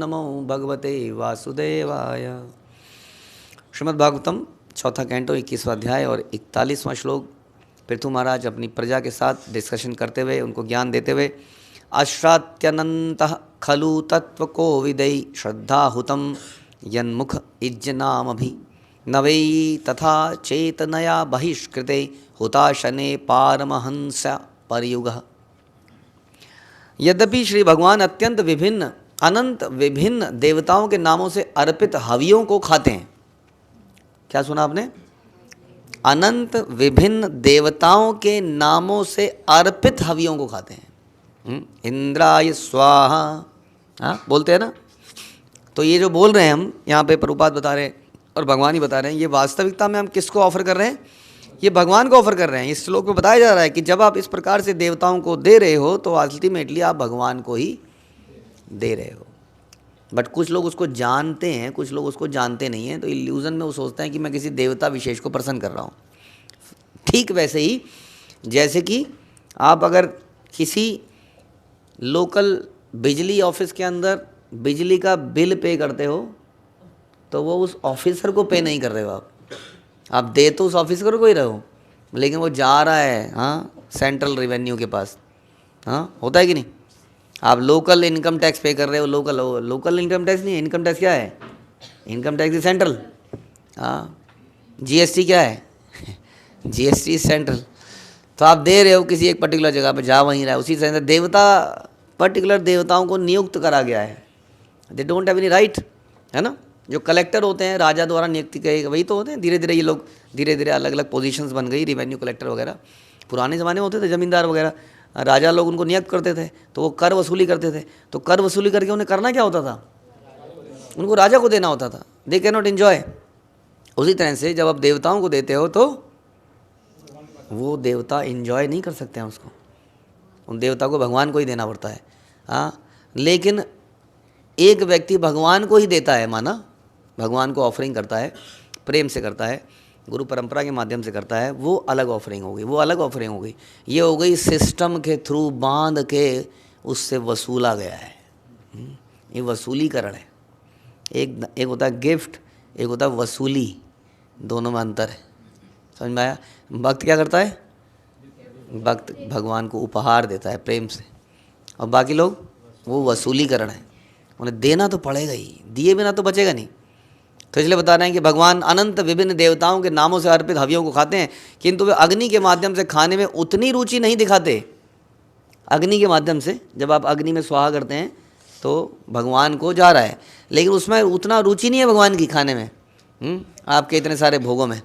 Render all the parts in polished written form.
नमो भगवते वासुदेवाय। श्रीमद् भागवतम चौथा कैंटो 21वां अध्याय और 41वां श्लोक। पृथु महाराज अपनी प्रजा के साथ डिस्कशन करते हुए, उनको ज्ञान देते हुए, अश्रात्यनन्तः खलु तत्व को विदई श्रद्धाहुतम यन्मुख इज्जनामभि नवै तथा चेतनया बहिष्कृते हुताशने पारमहंस परयुगः। यद्यपि श्री भगवान अत्यंत विभिन्न अनंत विभिन्न देवताओं के नामों से अर्पित हवियों को खाते हैं। क्या सुना आपने? अनंत विभिन्न देवताओं के नामों से अर्पित हवियों को खाते हैं। इंद्राय स्वाहा, हाँ बोलते हैं ना। तो ये जो बोल रहे हैं हम यहाँ पे प्रभुपाद बता रहे हैं और भगवान ही बता रहे हैं, ये वास्तविकता में हम किसको ऑफर कर रहे हैं? ये भगवान को ऑफर कर रहे हैं। इस श्लोक में बताया जा रहा है कि जब आप इस प्रकार से देवताओं को दे रहे हो तो अल्टीमेटली आप भगवान को ही दे रहे हो। बट कुछ लोग उसको जानते हैं, कुछ लोग उसको जानते नहीं हैं, तो इल्यूज़न में वो सोचते हैं कि मैं किसी देवता विशेष को प्रसन्न कर रहा हूँ। ठीक वैसे ही जैसे कि आप अगर किसी लोकल बिजली ऑफिस के अंदर बिजली का बिल पे करते हो तो वो उस ऑफिसर को पे नहीं कर रहे हो, आप दे तो उस ऑफिसर को ही रहे हो, लेकिन वो जा रहा है हाँ सेंट्रल रेवेन्यू के पास। हाँ होता है कि नहीं? आप लोकल इनकम टैक्स पे कर रहे हो, लोकल इनकम टैक्स नहीं है। इनकम टैक्स क्या है? Income tax is central. हाँ जीएसटी क्या है? GST central. तो आप दे रहे हो किसी एक पर्टिकुलर जगह पे, जा वहीं रहा है। उसी तरह देवता पर्टिकुलर देवताओं को नियुक्त करा गया है। They don't have any right, है ना। जो कलेक्टर होते हैं राजा द्वारा नियुक्ति किए वही तो होते हैं। धीरे धीरे ये लोग धीरे धीरे अलग अलग पोजीशंस बन गई, रिवेन्यू कलेक्टर वगैरह। पुराने ज़माने में होते थे जमींदार वगैरह, राजा लोग उनको नियुक्त करते थे तो वो कर वसूली करते थे। तो कर वसूली करके उन्हें करना क्या होता था? उनको राजा को देना होता था। They can not enjoy. उसी तरह से जब आप देवताओं को देते हो तो वो देवता एंजॉय नहीं कर सकते हैं उसको। उन देवता को भगवान को ही देना पड़ता है। हाँ लेकिन एक व्यक्ति भगवान को ही देता है, माना भगवान को ऑफरिंग करता है, प्रेम से करता है, गुरु परंपरा के माध्यम से करता है, वो अलग ऑफरिंग होगी, वो अलग ऑफरिंग होगी। ये हो गई सिस्टम के थ्रू बांध के उससे वसूला गया है। ये वसूलीकरण है। एक होता है गिफ्ट, एक होता है वसूली। दोनों में अंतर है, समझ में आया? भक्त क्या करता है? भक्त भगवान को उपहार देता है प्रेम से, और बाकी लोग वो वसूलीकरण है। उन्हें देना तो पड़ेगा ही, दिए बिना तो बचेगा नहीं। तो इसलिए बता रहे हैं कि भगवान अनंत विभिन्न देवताओं के नामों से अर्पित हवियों को खाते हैं, किंतु वे अग्नि के माध्यम से खाने में उतनी रुचि नहीं दिखाते। अग्नि के माध्यम से जब आप अग्नि में स्वाहा करते हैं तो भगवान को जा रहा है, लेकिन उसमें उतना रुचि नहीं है भगवान की खाने में। आपके इतने सारे भोगों में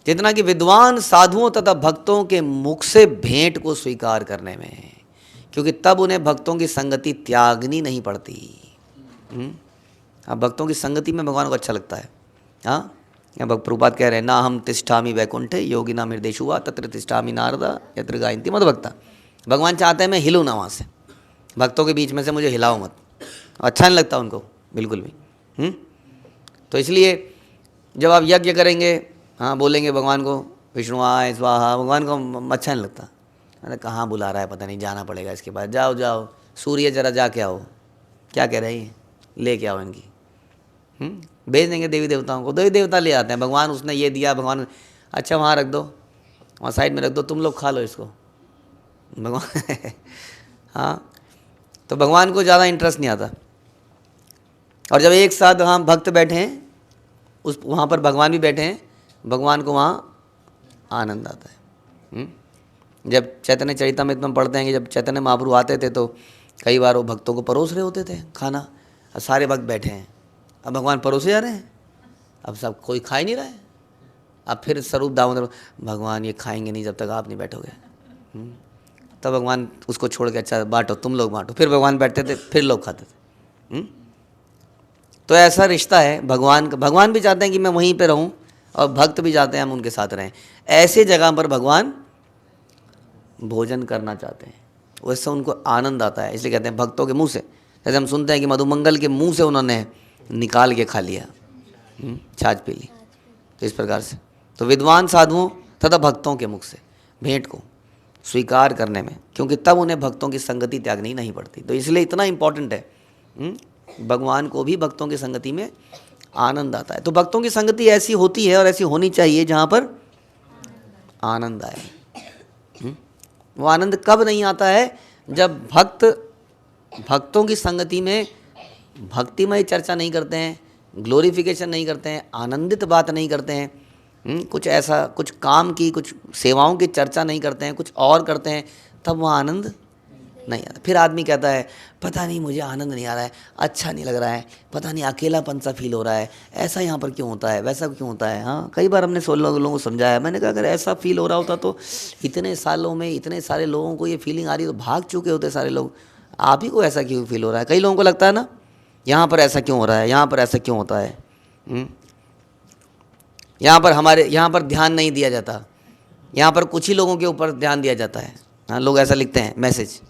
जितना कि विद्वान साधुओं तथा भक्तों के मुख से भेंट को स्वीकार करने में, क्योंकि तब उन्हें भक्तों की संगति त्यागनी नहीं पड़ती। अब भक्तों की संगति में भगवान को अच्छा लगता है। हाँ यहाँ भक्त प्रभुपाद कह रहे हैं, ना हम तिष्ठामि वैकुंठे योगिना निर्देश हुआ तत्र तिष्ठामि नारदा यत्र गायन्ति मद्भक्ता। भगवान चाहते हैं मैं हिलूँ ना वहाँ से, भक्तों के बीच में से मुझे हिलाओ मत। अच्छा नहीं लगता उनको बिल्कुल भी। तो इसलिए जब आप यज्ञ करेंगे, हाँ बोलेंगे भगवान को विष्णुआय स्वाहा, भगवान को अच्छा नहीं लगता। अरे कहाँ बुला रहा है पता नहीं, जाना पड़ेगा इसके बाद। जाओ जाओ सूर्य जरा जा के आओ, क्या कह रहे हैं, ले के आओ इनकी। भेज देंगे देवी देवताओं को, देवी देवता ले आते हैं। भगवान उसने ये दिया, भगवान अच्छा वहाँ रख दो, वहाँ साइड में रख दो, तुम लोग खा लो इसको। भगवान हाँ तो भगवान को ज़्यादा इंटरेस्ट नहीं आता। और जब एक साथ हाँ भक्त बैठे हैं उस वहाँ पर भगवान भी बैठे हैं, भगवान को वहाँ आनंद आता है। जब चैतन्य चरितमृत में पढ़ते हैं कि जब चैतन्य महाप्रभु आते थे तो कई बार वो भक्तों को परोस रहे होते थे खाना। अब सारे भक्त बैठे हैं, अब भगवान परोसे जा रहे हैं, अब सब कोई खा ही नहीं रहा है। अब फिर स्वरूप दामोदर, भगवान ये खाएंगे नहीं जब तक आप नहीं बैठोगे। तब भगवान उसको छोड़ के अच्छा बांटो, तुम लोग बांटो। फिर भगवान बैठते थे, फिर लोग खाते थे। तो ऐसा रिश्ता है भगवान का। भगवान भी चाहते हैं कि मैं वहीं पे रहूं और भक्त भी चाहते हैं हम उनके साथ रहें। ऐसे जगह पर भगवान भोजन करना चाहते हैं, वैसे उनको आनंद आता है। इसलिए कहते हैं भक्तों के मुंह से, जैसे हम सुनते हैं कि मधुमंगल के मुंह से उन्होंने निकाल के खा लिया, छाछ पी ली। तो इस प्रकार से तो विद्वान साधुओं तथा भक्तों के मुख से भेंट को स्वीकार करने में, क्योंकि तब उन्हें भक्तों की संगति त्यागनी नहीं पड़ती। तो इसलिए इतना इम्पोर्टेंट है, भगवान को भी भक्तों की संगति में आनंद आता है। तो भक्तों की संगति ऐसी होती है और ऐसी होनी चाहिए जहाँ पर आनंद आए। वो आनंद कब नहीं आता है? जब भक्तों की संगति में भक्तिमय चर्चा नहीं करते हैं, ग्लोरिफिकेशन नहीं करते हैं, आनंदित बात नहीं करते हैं, कुछ ऐसा, कुछ काम की, कुछ सेवाओं की चर्चा नहीं करते हैं, कुछ और करते हैं, तब वहाँ आनंद नहीं आता। फिर आदमी कहता है पता नहीं मुझे आनंद नहीं आ रहा है, अच्छा नहीं लग रहा है, पता नहीं अकेलापन सा फील हो रहा है, ऐसा यहाँ पर क्यों होता है, वैसा क्यों होता है। हाँ, कई बार हमने 16 लोगों को समझाया। मैंने कहा अगर ऐसा फील हो रहा होता तो इतने सालों में इतने सारे लोगों को ये फीलिंग आ रही तो भाग चुके होते सारे लोग। आप ही को ऐसा क्यों फील हो रहा है? कई लोगों को लगता है ना यहाँ पर ऐसा क्यों हो रहा है, यहाँ पर ऐसा क्यों होता है, यहाँ पर ध्यान नहीं दिया जाता, यहाँ पर कुछ ही लोगों के ऊपर ध्यान दिया जाता है। हाँ, लोग ऐसा लिखते हैं मैसेज,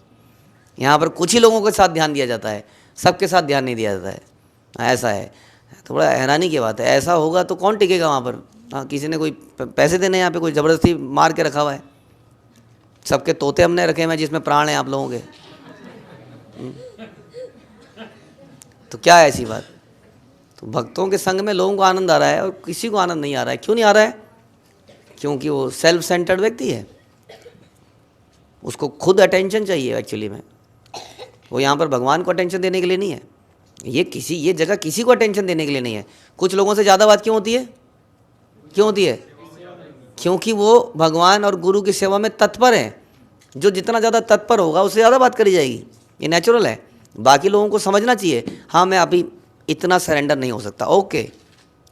यहाँ पर कुछ ही लोगों के साथ ध्यान दिया जाता है, सबके साथ ध्यान नहीं दिया जाता है। ऐसा है, थोड़ा हैरानी की बात है। ऐसा होगा तो कौन टिकेगा वहाँ पर? हाँ, किसी ने कोई पैसे देने, यहाँ पे कोई ज़बरदस्ती मार के रखा हुआ है। सबके तोते हमने रखे हुए हैं जिसमें प्राण हैं आप लोगों के। तो क्या है ऐसी बात? तो भक्तों के संग में लोगों को आनंद आ रहा है और किसी को आनंद नहीं आ रहा है। क्यों नहीं आ रहा है? क्योंकि वो सेल्फ सेंटर्ड व्यक्ति है, उसको खुद अटेंशन चाहिए एक्चुअली में। वो यहाँ पर भगवान को अटेंशन देने के लिए नहीं है, ये जगह किसी को अटेंशन देने के लिए नहीं है। कुछ लोगों से ज़्यादा बात क्यों होती है? क्यों होती है? क्योंकि वो भगवान और गुरु की सेवा में तत्पर है। जो जितना ज़्यादा तत्पर होगा उससे ज़्यादा बात करी जाएगी, ये नेचुरल है। बाकी लोगों को समझना चाहिए, हाँ मैं अभी इतना सरेंडर नहीं हो सकता। ओके,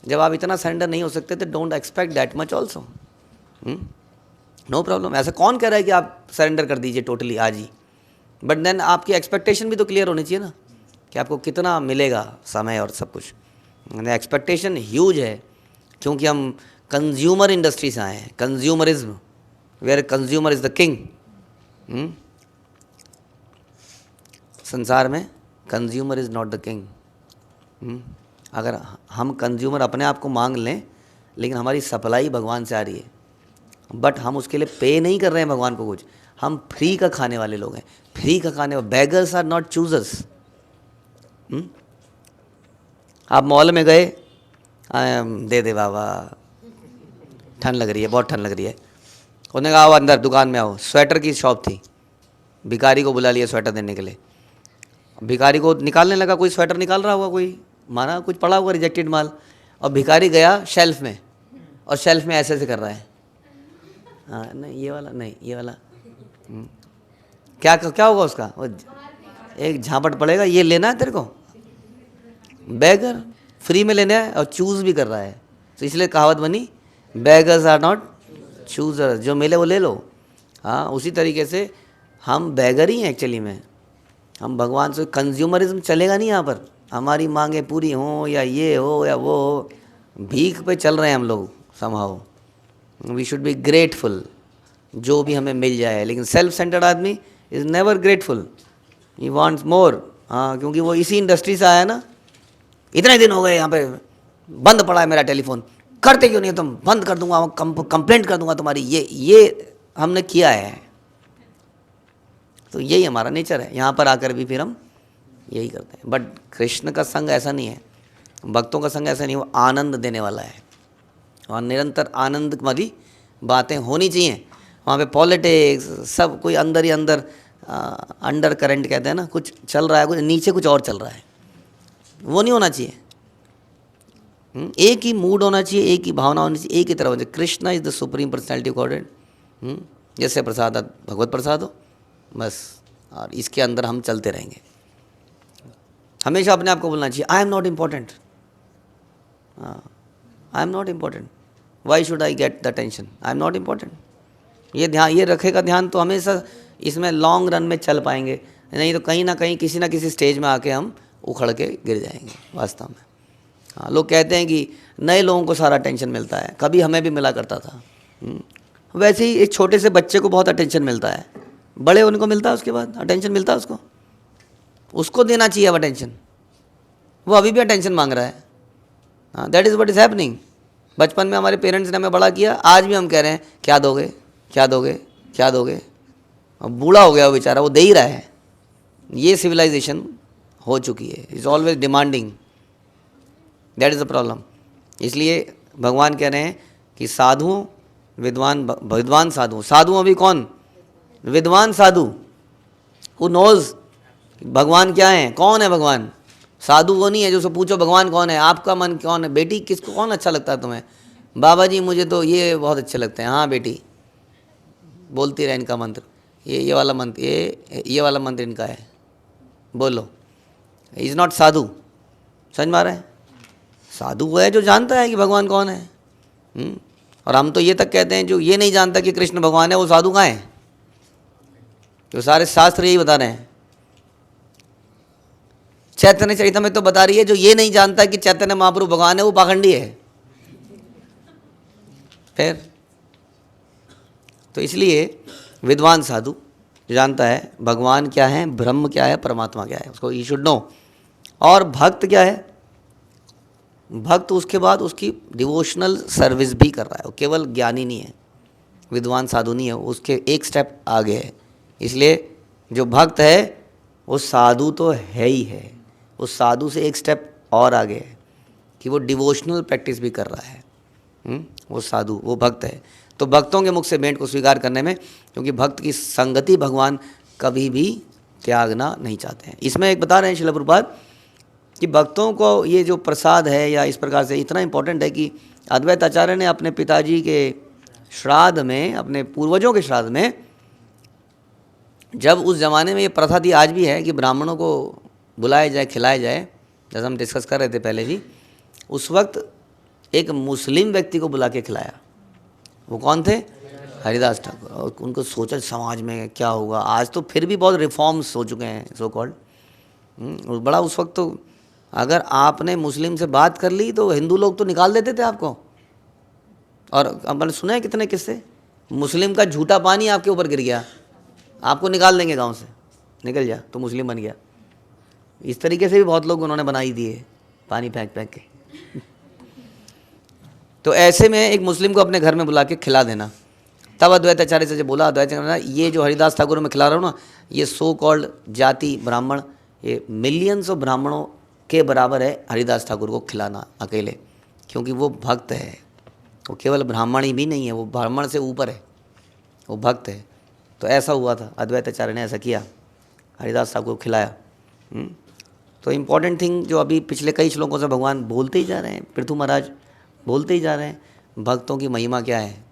जब आप इतना सरेंडर नहीं हो सकते तो don't expect that much also, no problem. ऐसा कौन कह रहा है कि आप सरेंडर कर दीजिए टोटली आज ही? बट देन आपकी एक्सपेक्टेशन भी तो क्लियर होनी चाहिए ना, कि आपको कितना मिलेगा समय और सब कुछ। एक्सपेक्टेशन ह्यूज है, क्योंकि हम कंज्यूमर इंडस्ट्री से आए हैं, consumerism, where consumer is the king. संसार में consumer is not the king. अगर हम कंज्यूमर अपने आप को मांग लें, लेकिन हमारी सप्लाई भगवान से आ रही है, बट हम उसके लिए पे नहीं कर रहे हैं भगवान को कुछ, हम फ्री का खाने वाले लोग हैं। फ्री का खाने वाले, बेगर्स आर नॉट चूजर्स। आप मॉल में गए, दे दे बाबा, ठंड लग रही है, बहुत ठंड लग रही है। उन्होंने कहा आओ अंदर, दुकान में आओ। स्वेटर की शॉप थी, भिखारी को बुला लिया स्वेटर देने के लिए। भिखारी को निकालने लगा, कोई स्वेटर निकाल रहा होगा, कोई माना कुछ पड़ा हुआ रिजेक्टेड माल, और भिखारी गया शेल्फ में, और शेल्फ में ऐसे ऐसे कर रहा है, हाँ नहीं ये वाला, नहीं ये वाला। क्या होगा उसका? वो एक झापट पड़ेगा, ये लेना है तेरे को, बेगर फ्री में लेना है, और चूज भी कर रहा है। तो इसलिए कहावत बनी, बेगर्स आर नॉट चूजर्स, जो मिले वो ले लो। हाँ, उसी तरीके से हम बेगर ही हैं एक्चुअली में। हम भगवान से, कंज्यूमरिज्म चलेगा नहीं यहाँ पर। हमारी मांगे पूरी हों या ये हो या वो हो, भीख पे चल रहे हैं हम लोग somehow. We should be grateful जो भी हमें मिल जाए, लेकिन सेल्फ सेंटर्ड आदमी is never grateful, he wants more. हाँ, क्योंकि वो इसी इंडस्ट्री से आया ना। इतने दिन हो गए यहाँ पे बंद पड़ा है मेरा टेलीफोन, करते क्यों नहीं तुम? बंद कर दूंगा, कंप्लेंट कर दूंगा तुम्हारी। ये हमने किया है। तो यही हमारा नेचर है। यहाँ पर आकर भी फिर हम यही करते हैं। बट कृष्ण का संग ऐसा नहीं है, भक्तों का संग ऐसा नहीं, वो आनंद देने वाला है, और निरंतर आनंद वाली बातें होनी चाहिए। वहाँ पे पॉलिटिक्स सब कोई अंदर ही अंदर, अंडर करंट कहते हैं ना, कुछ चल रहा है, कुछ नीचे कुछ और चल रहा है, वो नहीं होना चाहिए। एक ही मूड होना चाहिए, एक ही भावना होनी चाहिए, एक ही तरह होनी चाहिए। Krishna is the supreme personality of godhead. जैसे प्रसाद भगवत प्रसाद हो बस, और इसके अंदर हम चलते रहेंगे। हमेशा अपने आप को बोलना चाहिए, I am not important, I am not important, why should I get the attention, I am not important. ये ध्यान, ये रखेगा ध्यान, तो हमेशा इसमें लॉन्ग रन में चल पाएंगे। नहीं तो कहीं ना कहीं किसी ना किसी स्टेज में आके हम उखड़ के गिर जाएंगे वास्तव में। हाँ, लोग कहते हैं कि नए लोगों को सारा अटेंशन मिलता है, कभी हमें भी मिला करता था। वैसे ही एक छोटे से बच्चे को बहुत अटेंशन मिलता है, बड़े होने को मिलता है, उसके बाद अटेंशन मिलता है उसको देना चाहिए अब अटेंशन। वो अभी भी अटेंशन मांग रहा है। हाँ, that is what is happening. बचपन में हमारे पेरेंट्स ने हमें बड़ा किया, आज भी हम कह रहे हैं क्या दोगे, क्या दोगे, क्या दोगे। अब बूढ़ा हो गया वो बेचारा, वो दे ही रहा है। ये सिविलाइजेशन हो चुकी है, is always demanding, that is the problem. इसलिए भगवान कह रहे हैं कि साधुओं, विद्वान साधु, साधु अभी कौन? विद्वान साधु, हु नोज भगवान क्या है, कौन है भगवान। साधु वो नहीं है जो उससे पूछो भगवान कौन है, आपका मन कौन है, बेटी किसको कौन अच्छा लगता है तुम्हें, बाबा जी मुझे तो ये बहुत अच्छे लगते हैं, हाँ बेटी बोलती रहे इनका मंत्र, ये वाला मंत्र, ये वाला मंत्र इनका है, बोलो। इज़ नॉट साधु, समझ में आ रहा है। साधु वो है जो जानता है कि भगवान कौन है। और हम तो ये तक कहते हैं जो ये नहीं जानता कि कृष्ण भगवान है वो साधु कहाँ है। तो सारे शास्त्र यही बता रहे हैं। चैतन्य चरितमृत तो बता रही है जो ये नहीं जानता कि चैतन्य महाप्रभु भगवान है वो पाखंडी है। फिर तो इसलिए विद्वान साधु जो जानता है भगवान क्या है, ब्रह्म क्या है, परमात्मा क्या है, उसको ही शुड नो। और भक्त क्या है, भक्त उसके बाद उसकी डिवोशनल सर्विस भी कर रहा है, वो केवल ज्ञानी नहीं है, विद्वान साधु नहीं है, उसके एक स्टेप आगे है। इसलिए जो भक्त है वो साधु तो है ही है, वो साधु से एक स्टेप और आगे है कि वो डिवोशनल प्रैक्टिस भी कर रहा है। वो साधु, वो भक्त है। तो भक्तों के मुख से भेंट को स्वीकार करने में, क्योंकि भक्त की संगति भगवान कभी भी त्यागना नहीं चाहते हैं। इसमें एक बता रहे हैं श्रील प्रभुपाद कि भक्तों को ये जो प्रसाद है या इस प्रकार से इतना इम्पोर्टेंट है कि अद्वैत आचार्य ने अपने पिताजी के श्राद्ध में, अपने पूर्वजों के श्राद्ध में, जब उस ज़माने में ये प्रथा थी, आज भी है कि ब्राह्मणों को बुलाया जाए, खिलाया जाए, जैसा हम डिस्कस कर रहे थे पहले भी, उस वक्त एक मुस्लिम व्यक्ति को बुला के खिलाया। वो कौन थे? हरिदास ठाकुर। और उनको सोचा समाज में क्या होगा। आज तो फिर भी बहुत रिफॉर्म्स हो चुके हैं सो कॉल्ड। बड़ा उस वक्त तो अगर आपने मुस्लिम से बात कर ली तो हिंदू लोग तो निकाल देते थे आपको। और मैंने सुना है कितने किस्से, मुस्लिम का झूठा पानी आपके ऊपर गिर गया, आपको निकाल देंगे गांव से, निकल जा तो मुस्लिम बन गया। इस तरीके से भी बहुत लोग उन्होंने बनाई दिए, पानी फेंक फेंक के। तो ऐसे में एक मुस्लिम को अपने घर में बुला के खिला देना। तब अद्वैत आचार्य से जब बोला, अद्वैत आचार्य ये जो हरिदास ठाकुर में खिला रहा हूँ ना, ये सो कॉल्ड जाति ब्राह्मण, ये मिलियंस ऑफ ब्राह्मणों के बराबर है हरिदास ठाकुर को खिलाना अकेले, क्योंकि वो भक्त है। वो केवल ब्राह्मण ही भी नहीं है, वो ब्राह्मण से ऊपर है, वो भक्त है। तो ऐसा हुआ था, अद्वैत आचार्य ने ऐसा किया, हरिदास ठाकुर को खिलाया। तो इम्पॉर्टेंट थिंग जो अभी पिछले कई श्लोकों से भगवान बोलते ही जा रहे हैं, पृथु महाराज बोलते ही जा रहे हैं, भक्तों की महिमा क्या है,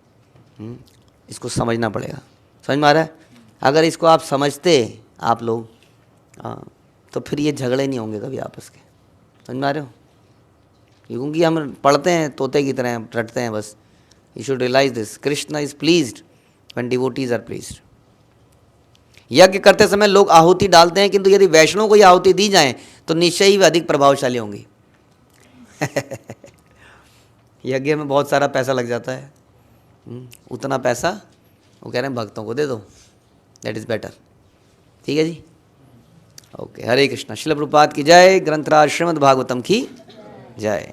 इसको समझना पड़ेगा। समझ में आ रहा है? अगर इसको आप समझते आप लोग, तो फिर ये झगड़े नहीं होंगे कभी आपस के। समझ में आ रहे हो? क्योंकि हम पढ़ते हैं तोते की तरह, रटते हैं बस। You should realise this, Krishna is pleased when devotees are pleased. यज्ञ करते समय लोग आहुति डालते हैं, किंतु यदि वैष्णव को ये आहुति दी जाए तो निश्चय ही वे अधिक प्रभावशाली होंगी। यज्ञ में बहुत सारा पैसा लग जाता है, उतना पैसा वो कह रहे हैं भक्तों को दे दो, दैट इज़ बेटर। ठीक है जी, ओके। हरे कृष्णा। श्रील प्रभुपाद की जय। ग्रंथराज श्रीमद् भागवतम की जय।